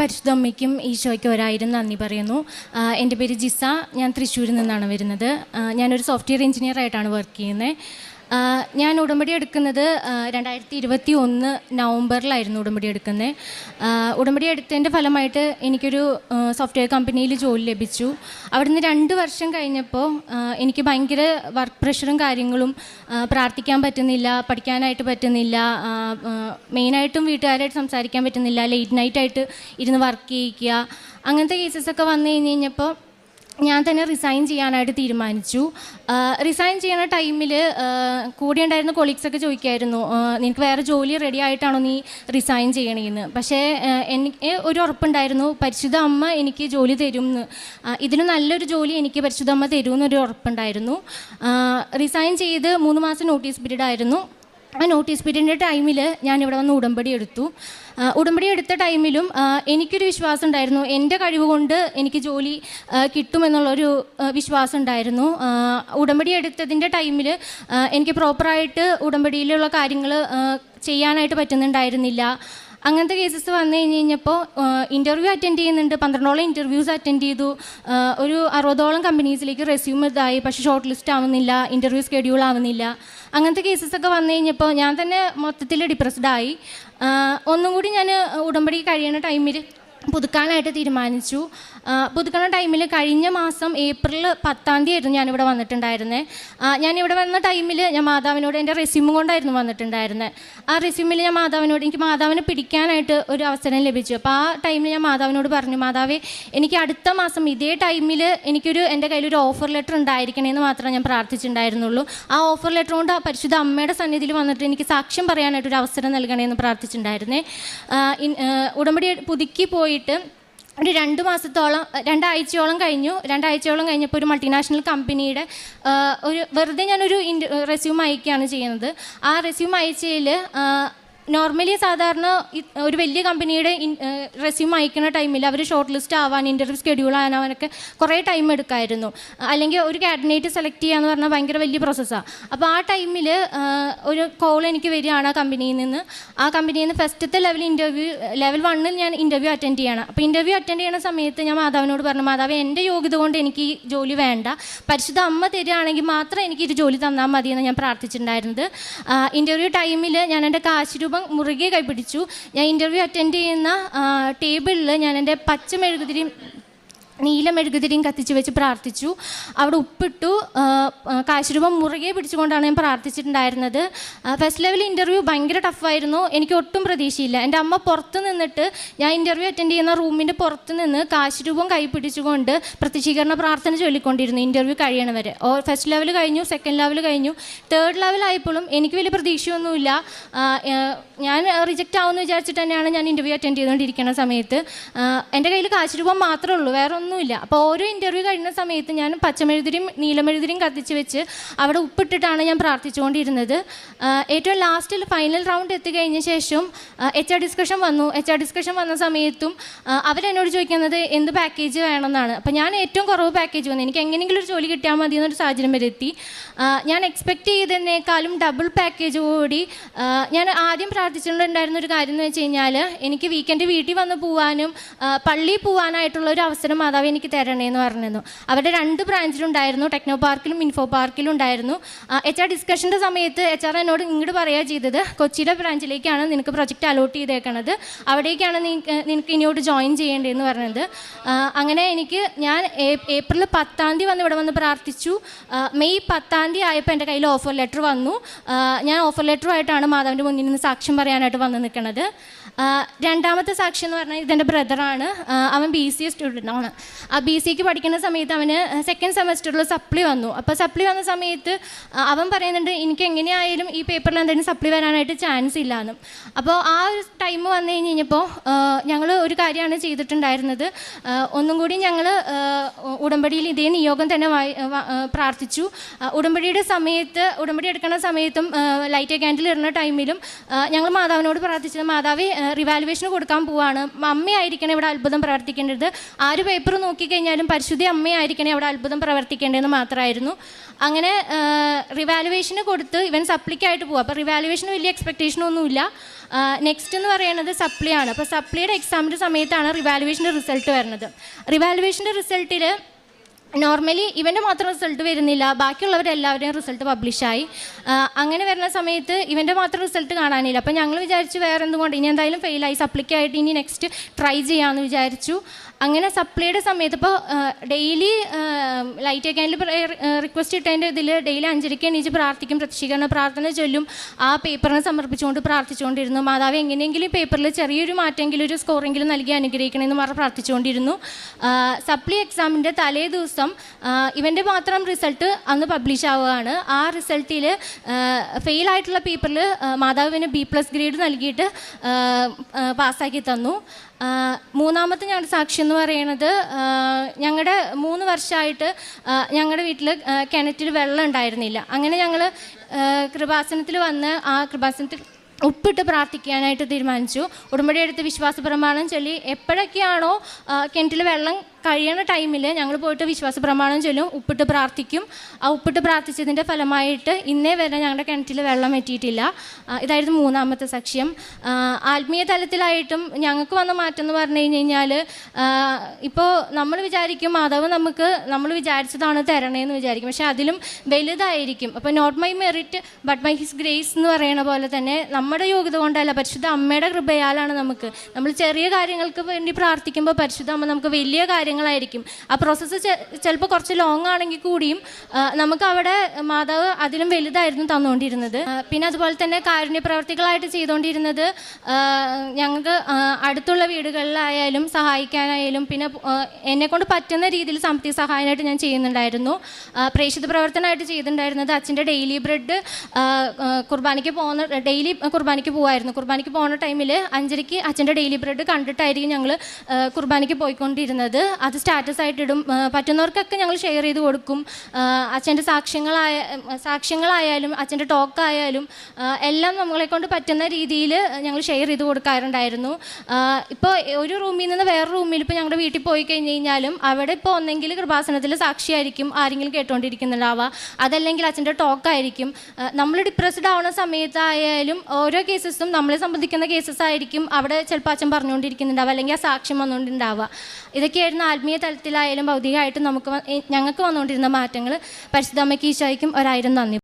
പരിശുദ്ധ അമ്മയ്ക്കും ഈശോയ്ക്കും 1000 നന്ദി പറയുന്നു. എൻ്റെ പേര് ജിസ. ഞാൻ തൃശ്ശൂരിൽ നിന്നാണ് വരുന്നത്. ഞാനൊരു സോഫ്റ്റ്വെയർ എഞ്ചിനീയർ ആയിട്ടാണ് വർക്ക് ചെയ്യുന്നത്. ഞാൻ ഉടമ്പടി എടുക്കുന്നത് 2021 നവംബറിലായിരുന്നു ഉടമ്പടി എടുക്കുന്നത്. ഉടമ്പടി എടുത്തതിൻ്റെ ഫലമായിട്ട് എനിക്കൊരു സോഫ്റ്റ്വെയർ കമ്പനിയിൽ ജോലി ലഭിച്ചു. അവിടുന്ന് 2 വർഷം കഴിഞ്ഞപ്പോൾ എനിക്ക് ഭയങ്കര വർക്ക് പ്രഷറും കാര്യങ്ങളും, പ്രാർത്ഥിക്കാൻ പറ്റുന്നില്ല, പഠിക്കാനായിട്ട് പറ്റുന്നില്ല, മെയിനായിട്ടും വീട്ടുകാരായിട്ട് സംസാരിക്കാൻ പറ്റുന്നില്ല, ലേറ്റ് നൈറ്റായിട്ട് ഇരുന്ന് വർക്ക് ചെയ്യിക്കുക, അങ്ങനത്തെ കേസസൊക്കെ വന്നു കഴിഞ്ഞപ്പോൾ ഞാൻ തന്നെ റിസൈൻ ചെയ്യാനായിട്ട് തീരുമാനിച്ചു. റിസൈൻ ചെയ്യുന്ന ടൈമിൽ കൂടെ ഉണ്ടായിരുന്ന കൊളീഗ്സൊക്കെ ചോദിക്കുമായിരുന്നു, നിനക്ക് വേറെ ജോലി റെഡി ആയിട്ടാണോ നീ റിസൈൻ ചെയ്യണേന്ന്. പക്ഷേ എനിക്ക് ഒരു ഉറപ്പുണ്ടായിരുന്നു, പരിശുദ്ധ അമ്മ എനിക്ക് ജോലി തരുമെന്ന്. ഇതിന് നല്ലൊരു ജോലി എനിക്ക് പരിശുദ്ധ അമ്മ തരുമെന്നൊരു ഉറപ്പുണ്ടായിരുന്നു. റിസൈൻ ചെയ്ത് 3 മാസം നോട്ടീസ് പീരീഡ് ആയിരുന്നു. ആ നോട്ടീസ് പീരീഡിൻ്റെ ടൈമിൽ ഞാനിവിടെ വന്ന് ഉടമ്പടി എടുത്തു. ഉടമ്പടി എടുത്ത ടൈമിലും എനിക്കൊരു വിശ്വാസം ഉണ്ടായിരുന്നു, എൻ്റെ കഴിവ് കൊണ്ട് എനിക്ക് ജോലി കിട്ടുമെന്നുള്ളൊരു വിശ്വാസം ഉണ്ടായിരുന്നു. ഉടമ്പടി എടുത്തതിൻ്റെ ടൈമിൽ എനിക്ക് പ്രോപ്പറായിട്ട് ഉടമ്പടിയിലുള്ള കാര്യങ്ങൾ ചെയ്യാനായിട്ട് പറ്റുന്നുണ്ടായിരുന്നില്ല. അങ്ങനത്തെ കേസസ് വന്നു കഴിഞ്ഞപ്പോൾ ഇൻ്റർവ്യൂ അറ്റൻഡ് ചെയ്യുന്നുണ്ട്. 12ഓളം ഇൻ്റർവ്യൂസ് അറ്റൻഡ് ചെയ്തു. ഒരു 60ഓളം കമ്പനീസിലേക്ക് റെസ്യൂം ഇതായി, പക്ഷേ ഷോർട്ട് ലിസ്റ്റ് ആവുന്നില്ല, ഇൻ്റർവ്യൂ സ്കെഡ്യൂൾ ആവുന്നില്ല. അങ്ങനത്തെ കേസസൊക്കെ വന്നു കഴിഞ്ഞപ്പോൾ ഞാൻ തന്നെ മൊത്തത്തിൽ ഡിപ്രസ്ഡായി. ഒന്നും കൂടി ഞാൻ ഉടമ്പടി കഴിയുന്ന ടൈമിൽ പുതുക്കാനായിട്ട് തീരുമാനിച്ചു. പുതുക്കുന്ന ടൈമിൽ കഴിഞ്ഞ മാസം ഏപ്രിൽ 10-ാം തീയതി ആയിരുന്നു ഞാനിവിടെ വന്നിട്ടുണ്ടായിരുന്നത്. ഞാനിവിടെ വന്ന ടൈമിൽ ഞാൻ മാതാവിനോട് എൻ്റെ റെസ്യൂം കൊണ്ടായിരുന്നു വന്നിട്ടുണ്ടായിരുന്നത്. ആ റെസ്യൂമിൽ ഞാൻ മാതാവിനോട്, എനിക്ക് മാതാവിനെ പിടിക്കാനായിട്ട് ഒരു അവസരം ലഭിച്ചു. അപ്പോൾ ആ ടൈമിൽ ഞാൻ മാതാവിനോട് പറഞ്ഞു, മാതാവേ എനിക്ക് അടുത്ത മാസം ഇതേ ടൈമിൽ എൻ്റെ കയ്യിലൊരു ഓഫർ ലെറ്റർ ഉണ്ടായിരിക്കണമെന്ന് മാത്രമേ ഞാൻ പ്രാർത്ഥിച്ചിട്ടുണ്ടായിരുന്നുള്ളൂ. ആ ഓഫർ ലെറ്റർ കൊണ്ട് ആ പരിശുദ്ധ അമ്മയുടെ സന്നിധിയിൽ വന്നിട്ട് എനിക്ക് സാക്ഷ്യം പറയാനായിട്ടൊരു അവസരം നൽകണമെന്ന് പ്രാർത്ഥിച്ചിട്ടുണ്ടായിരുന്നേ. ഉടമ്പടി പുതുക്കി പോയിട്ട് ഒരു 2 ആഴ്ചയോളം കഴിഞ്ഞപ്പോൾ ഒരു മൾട്ടിനാഷണൽ കമ്പനിയുടെ വെറുതെ ഞാനൊരു റെസ്യൂം അയക്കുകയാണ് ചെയ്യുന്നത്. ആ റെസ്യൂം അയച്ചതിൽ നോർമലി സാധാരണ ഒരു വലിയ കമ്പനിയുടെ റെസ്യൂം അയക്കുന്ന ടൈമിൽ അവർ ഷോർട്ട് ലിസ്റ്റ് ആവാൻ, ഇൻ്റർവ്യൂ സ്കെഡ്യൂൾ ആവാനൊക്കെ കുറേ ടൈം എടുക്കായിരുന്നു. അല്ലെങ്കിൽ ഒരു കാൻഡിഡേറ്റ് സെലക്ട് ചെയ്യുക എന്ന് പറഞ്ഞാൽ ഭയങ്കര വലിയ പ്രോസസ്സാണ്. അപ്പോൾ ആ ടൈമിൽ ഒരു കോൾ എനിക്ക് വരികയാണ് ആ കമ്പനിയിൽ നിന്ന്. ആ കമ്പനിയിൽ നിന്ന് ഫസ്റ്റത്തെ ലെവൽ 1 ഞാൻ ഇൻ്റർവ്യൂ അറ്റൻഡ് ചെയ്യണം. അപ്പോൾ ഇൻ്റർവ്യൂ അറ്റൻഡ് ചെയ്യുന്ന സമയത്ത് ഞാൻ മാതാവിനോട് പറഞ്ഞു, മാതാവ് എൻ്റെ യോഗ്യത കൊണ്ട് എനിക്ക് ഈ ജോലി വേണ്ട, പരിശുദ്ധ അമ്മ തരികയാണെങ്കിൽ മാത്രം എനിക്ക് ഈ ജോലി തന്നാൽ മതിയെന്ന് ഞാൻ പ്രാർത്ഥിച്ചിട്ടുണ്ടായിരുന്നത്. ഇൻ്റർവ്യൂ ടൈമിൽ ഞാൻ എൻ്റെ കാശ് രൂപം മുറുകെ കൈപിടിച്ചു. ഞാൻ ഇൻ്റർവ്യൂ അറ്റൻഡ് ചെയ്യുന്ന ടേബിളിൽ ഞാൻ എൻ്റെ പച്ച മെഴുകുതിരിയും നീല മെഴുകുതിരിയും കത്തിച്ച് വെച്ച് പ്രാർത്ഥിച്ചു. അവിടെ ഉപ്പിട്ടു. കാശുരൂപം മുറുകെ പിടിച്ചുകൊണ്ടാണ് ഞാൻ പ്രാർത്ഥിച്ചിട്ടുണ്ടായിരുന്നത്. ഫസ്റ്റ് ലെവൽ ഇൻ്റർവ്യൂ ഭയങ്കര ടഫായിരുന്നു. എനിക്ക് ഒട്ടും പ്രതീക്ഷയില്ല. എൻ്റെ അമ്മ പുറത്ത് നിന്നിട്ട്, ഞാൻ ഇൻ്റർവ്യൂ അറ്റൻഡ് ചെയ്യുന്ന റൂമിൻ്റെ പുറത്ത് നിന്ന് കാശുരൂപം കൈ പിടിച്ചുകൊണ്ട് പ്രത്യക്ഷീകരണ പ്രാർത്ഥന ചൊല്ലിക്കൊണ്ടിരുന്നു ഇൻ്റർവ്യൂ കഴിയണവരെ. ഫസ്റ്റ് ലെവൽ കഴിഞ്ഞു, സെക്കൻഡ് ലെവൽ കഴിഞ്ഞു, തേർഡ് ലെവൽ ആയപ്പോഴും എനിക്ക് വലിയ പ്രതീക്ഷയൊന്നുമില്ല. ഞാൻ റിജക്റ്റ് ആവുമെന്ന് വിചാരിച്ചിട്ട് തന്നെയാണ് ഞാൻ ഇൻ്റർവ്യൂ അറ്റൻഡ് ചെയ്തുകൊണ്ടിരിക്കുന്ന സമയത്ത് എൻ്റെ കയ്യിൽ കാശുരൂപം മാത്രമേ ഉള്ളൂ, വേറെ ഒന്നുമില്ല. അപ്പോൾ ഓരോ ഇൻ്റർവ്യൂ കഴിയുന്ന സമയത്ത് ഞാൻ പച്ചമെഴുതിരിയും നീലമെഴുതിരിയും കത്തിച്ച് വെച്ച് അവിടെ ഉപ്പിട്ടിട്ടാണ് ഞാൻ പ്രാർത്ഥിച്ചുകൊണ്ടിരുന്നത്. ഏറ്റവും ലാസ്റ്റിൽ ഫൈനൽ റൗണ്ട് എത്തിക്കഴിഞ്ഞ ശേഷം HR ഡിസ്കഷൻ വന്നു. HR ഡിസ്കഷൻ വന്ന സമയത്തും അവരെന്നോട് ചോദിക്കുന്നത് എന്ത് പാക്കേജ് വേണമെന്നാണ്. അപ്പോൾ ഞാൻ ഏറ്റവും കുറവ് പാക്കേജ് വന്നു, എനിക്ക് എങ്ങനെയെങ്കിലും ഒരു ജോലി കിട്ടിയാൽ മതി എന്നൊരു സാഹചര്യം വരെ എത്തി. ഞാൻ എക്സ്പെക്റ്റ് ചെയ്തതിനേക്കാളും ഡബിൾ പാക്കേജ് കൂടി. ഞാൻ ആദ്യം പ്രാർത്ഥിച്ചിട്ടുണ്ടായിരുന്ന ഒരു കാര്യം എന്ന് വെച്ച് കഴിഞ്ഞാൽ, എനിക്ക് വീക്കെൻഡ് വീട്ടിൽ വന്ന് പോകാനും പള്ളിയിൽ പോകാനായിട്ടുള്ള ഒരു അവസരം മാതാവ് എനിക്ക് തരണേന്ന് പറഞ്ഞിരുന്നു. അവരുടെ 2 ബ്രാഞ്ചിലുണ്ടായിരുന്നു, ടെക്നോ പാർക്കിലും ഇൻഫോ പാർക്കിലും ഉണ്ടായിരുന്നു. HR ഡിസ്കഷൻ്റെ സമയത്ത് HR എന്നോട് ഇങ്ങോട്ട് പറയുക ചെയ്തത്, കൊച്ചിയിലെ ബ്രാഞ്ചിലേക്കാണ് നിനക്ക് പ്രൊജക്റ്റ് അലോട്ട് ചെയ്തേക്കണത്, അവിടേക്കാണ് നിനക്ക് ഇനിയോട്ട് ജോയിൻ ചെയ്യേണ്ടതെന്ന് പറഞ്ഞത്. അങ്ങനെ ഞാൻ ഏപ്രിൽ 10-ാം തീയതി വന്ന് ഇവിടെ വന്ന് പ്രാർത്ഥിച്ചു. മെയ് 10-ാം തീയതി ആയപ്പോൾ എൻ്റെ കയ്യിൽ ഓഫർ ലെറ്റർ വന്നു. ഞാൻ ഓഫർ ലെറ്ററുമായിട്ടാണ് മാതാവിൻ്റെ മുന്നിൽ നിന്ന് സാക്ഷ്യം പറയാനായിട്ട് വന്ന് നിൽക്കുന്നത്. രണ്ടാമത്തെ സാക്ഷി എന്ന് പറഞ്ഞാൽ ഇതെൻ്റെ ബ്രദറാണ്. അവൻ BCA സ്റ്റുഡൻ്റാണ്. ആ BCAക്ക് പഠിക്കുന്ന സമയത്ത് അവന് സെക്കൻഡ് സെമസ്റ്ററിൽ സപ്ലി വന്നു. അപ്പോൾ സപ്ലി വന്ന സമയത്ത് അവൻ പറയുന്നുണ്ട്, എനിക്ക് എങ്ങനെയായാലും ഈ പേപ്പറിൽ എന്തെങ്കിലും സപ്ലി വരാനായിട്ട് ചാൻസ് ഇല്ലയെന്നും. അപ്പോൾ ആ ഒരു ടൈം വന്നു കഴിഞ്ഞപ്പോൾ ഞങ്ങൾ ഒരു കാര്യമാണ് ചെയ്തിട്ടുണ്ടായിരുന്നത്. ഒന്നും കൂടി ഞങ്ങൾ ഉടമ്പടിയിൽ ഇതേ നിയോഗം തന്നെ പ്രാർത്ഥിച്ചു. ഉടമ്പടി എടുക്കുന്ന സമയത്തും ലൈറ്റ് ക്യാൻഡിൽ ഇടുന്ന ടൈമിലും ഞങ്ങൾ മാതാവിനോട് പ്രാർത്ഥിച്ചത്, മാതാവേ റിവാലുവേഷന് കൊടുക്കാൻ പോവാണ്, അമ്മയായിരിക്കണം ഇവിടെ അത്ഭുതം പ്രവർത്തിക്കേണ്ടത്, ആര് പേപ്പർ നോക്കിക്കഴിഞ്ഞാലും പരിശുദ്ധ അമ്മയായിരിക്കണേ അവിടെ അത്ഭുതം പ്രവർത്തിക്കേണ്ടതെന്ന് മാത്രമായിരുന്നു. അങ്ങനെ റിവാലുവേഷന് കൊടുത്ത് ഇവൻ സപ്ലിക്കായിട്ട് പോവുക. അപ്പോൾ റിവാലുവേഷന് വലിയ എക്സ്പെക്റ്റേഷനൊന്നുമില്ല. നെക്സ്റ്റ് എന്ന് പറയുന്നത് സപ്ലിയാണ്. അപ്പോൾ സപ്ലിയുടെ എക്സാമിൻ്റെ സമയത്താണ് റിവാലുവേഷൻ്റെ റിസൾട്ട് വരുന്നത്. റിവാലുവേഷൻ്റെ റിസൾട്ടിൽ നോർമലി ഇവൻ്റെ മാത്രം റിസൾട്ട് വരുന്നില്ല, ബാക്കിയുള്ളവരെല്ലാവരുടെയും റിസൾട്ട് പബ്ലിഷായി. അങ്ങനെ വരുന്ന സമയത്ത് ഇവൻ്റെ മാത്രം റിസൾട്ട് കാണാനില്ല. അപ്പോൾ ഞങ്ങൾ വിചാരിച്ചു വേറെ എന്തുകൊണ്ട് ഇനി എന്തായാലും ഫെയിലായി, സപ്ലിക്കായിട്ട് ഇനി നെക്സ്റ്റ് ട്രൈ ചെയ്യാമെന്ന് വിചാരിച്ചു. അങ്ങനെ സപ്ലിയുടെ സമയത്ത് ഇപ്പോൾ ഡെയിലി ലൈറ്റ് അക്കാനിൽ റിക്വസ്റ്റ് ഇട്ടതിൻ്റെ ഇതിൽ ഡെയിലി 5:30 എണീച്ച് പ്രാർത്ഥിക്കും, പ്രത്യക്ഷീകരണ പ്രാർത്ഥന ചൊല്ലും. ആ പേപ്പറിനെ സമർപ്പിച്ചുകൊണ്ട് പ്രാർത്ഥിച്ചുകൊണ്ടിരുന്നു. മാതാവ് എങ്ങനെയെങ്കിലും പേപ്പറിൽ ചെറിയൊരു മാറ്റമെങ്കിലും ഒരു സ്കോറെങ്കിലും നൽകി അനുഗ്രഹിക്കണമെന്ന് പറഞ്ഞ് പ്രാർത്ഥിച്ചുകൊണ്ടിരുന്നു. സപ്ലി എക്സാമിൻ്റെ തലേ ദിവസം ഇവൻ്റെ മാത്രം റിസൾട്ട് അന്ന് പബ്ലിഷ് ആവുകയാണ്. ആ റിസൾട്ടിൽ ഫെയിലായിട്ടുള്ള പേപ്പറിൽ മാതാവിന് B+ ഗ്രേഡ് നൽകിയിട്ട് പാസ്സാക്കി തന്നു. മൂന്നാമത്തെ ഞങ്ങളുടെ സാക്ഷി എന്ന് പറയുന്നത് ഞങ്ങളുടെ 3 വർഷമായിട്ട് ഞങ്ങളുടെ വീട്ടിൽ കിണറ്റിൽ വെള്ളം ഉണ്ടായിരുന്നില്ല. അങ്ങനെ ഞങ്ങൾ കൃപാസനത്തിൽ വന്ന് ആ കൃപാസനത്തിൽ ഉപ്പിട്ട് പ്രാർത്ഥിക്കാനായിട്ട് തീരുമാനിച്ചു. ഉടമ്പടി എടുത്ത് വിശ്വാസ പ്രമാണം ചൊല്ലി എപ്പോഴൊക്കെയാണോ കിണറ്റിൽ വെള്ളം കഴിയണ ടൈമിൽ ഞങ്ങൾ പോയിട്ട് വിശ്വാസ പ്രമാണം ചൊല്ലും, ഉപ്പിട്ട് പ്രാർത്ഥിക്കും. ആ ഉപ്പിട്ട് പ്രാർത്ഥിച്ചതിൻ്റെ ഫലമായിട്ട് ഇന്നേ വരെ ഞങ്ങളുടെ കിണറ്റിൽ വെള്ളം എത്തിയിട്ടില്ല. ഇതായിരുന്നു മൂന്നാമത്തെ സാക്ഷ്യം. ആത്മീയ തലത്തിലായിട്ടും ഞങ്ങൾക്ക് വന്ന മാറ്റം എന്ന് പറഞ്ഞു കഴിഞ്ഞാൽ ഇപ്പോൾ നമ്മൾ വിചാരിക്കും മാതാവ് നമുക്ക് നമ്മൾ വിചാരിച്ചതാണ് തരണേന്ന് വിചാരിക്കും, പക്ഷേ അതിലും വലുതായിരിക്കും. അപ്പോൾ not my merit but my his grace എന്ന് പറയുന്ന പോലെ തന്നെ നമ്മുടെ യോഗ്യത കൊണ്ടല്ല, പരിശുദ്ധ അമ്മയുടെ കൃപയാലാണ് നമ്മൾ ചെറിയ കാര്യങ്ങൾക്ക് വേണ്ടി പ്രാർത്ഥിക്കുമ്പോൾ പരിശുദ്ധ അമ്മ നമുക്ക് വലിയ കാര്യങ്ങളായിരിക്കും. ആ പ്രോസസ്സ് ചിലപ്പോൾ കുറച്ച് ലോങ് ആണെങ്കിൽ കൂടിയും നമുക്ക് അവിടെ മാതാവ് അതിലും വലുതായിരുന്നു തന്നുകൊണ്ടിരുന്നത്. പിന്നെ അതുപോലെ തന്നെ കാരുണ്യ പ്രവർത്തികളായിട്ട് ചെയ്തുകൊണ്ടിരുന്നത് ഞങ്ങൾക്ക് അടുത്തുള്ള വീടുകളിലായാലും സഹായിക്കാനായാലും പിന്നെ എന്നെക്കൊണ്ട് പറ്റുന്ന രീതിയിൽ സാമ്പത്തിക സഹായമായിട്ട് ഞാൻ ചെയ്യുന്നുണ്ടായിരുന്നു. പ്രേക്ഷിത പ്രവർത്തനമായിട്ട് ചെയ്തിട്ടുണ്ടായിരുന്നത് അച്ഛൻ്റെ ഡെയിലി ബ്രെഡ് കുർബാനയ്ക്ക് പോകുന്ന ഡെയിലി കുർബാനയ്ക്ക് പോകുമായിരുന്നു. കുർബാനയ്ക്ക് പോകുന്ന ടൈമിൽ 5:30 അച്ഛൻ്റെ ഡെയിലി ബ്രെഡ് കണ്ടിട്ടായിരിക്കും ഞങ്ങൾ കുർബാനയ്ക്ക് പോയിക്കൊണ്ടിരുന്നത്. അത് സ്റ്റാറ്റസ് ആയിട്ട് ഇടും. പറ്റുന്നവർക്കൊക്കെ ഞങ്ങൾ ഷെയർ ചെയ്ത് കൊടുക്കും. അച്ഛൻ്റെ സാക്ഷ്യങ്ങളായാലും അച്ഛൻ്റെ ടോക്കായാലും എല്ലാം നമ്മളെ കൊണ്ട് പറ്റുന്ന രീതിയിൽ ഞങ്ങൾ ഷെയർ ചെയ്ത് കൊടുക്കാറുണ്ടായിരുന്നു. ഇപ്പോൾ ഒരു റൂമിൽ നിന്ന് വേറെ റൂമിൽ ഇപ്പോൾ ഞങ്ങളുടെ വീട്ടിൽ പോയി കഴിഞ്ഞ് കഴിഞ്ഞാലും അവിടെ ഇപ്പോൾ ഒന്നെങ്കിൽ കൃപാസനത്തിൽ സാക്ഷിയായിരിക്കും ആരെങ്കിലും കേട്ടുകൊണ്ടിരിക്കുന്നുണ്ടാവുക, അതല്ലെങ്കിൽ അച്ഛൻ്റെ ടോക്കായിരിക്കും. നമ്മൾ ഡിപ്രസ്ഡ് ആവുന്ന സമയത്തായാലും ഓരോ കേസസും നമ്മളെ സംബന്ധിക്കുന്ന കേസസ് ആയിരിക്കും അവിടെ ചിലപ്പോൾ അച്ഛൻ പറഞ്ഞുകൊണ്ടിരിക്കുന്നുണ്ടാവുക, അല്ലെങ്കിൽ ആ സാക്ഷ്യം വന്നുകൊണ്ടുണ്ടാവുക. ഇതൊക്കെയായിരുന്നു ആത്മീയ തലത്തിലായാലും ഭൗതികമായിട്ടും ഞങ്ങൾക്ക് വന്നുകൊണ്ടിരുന്ന മാറ്റങ്ങൾ. പരിശുദ്ധ അമ്മയ്ക്ക് ഈശോയ്ക്കും 1000 നന്ദി.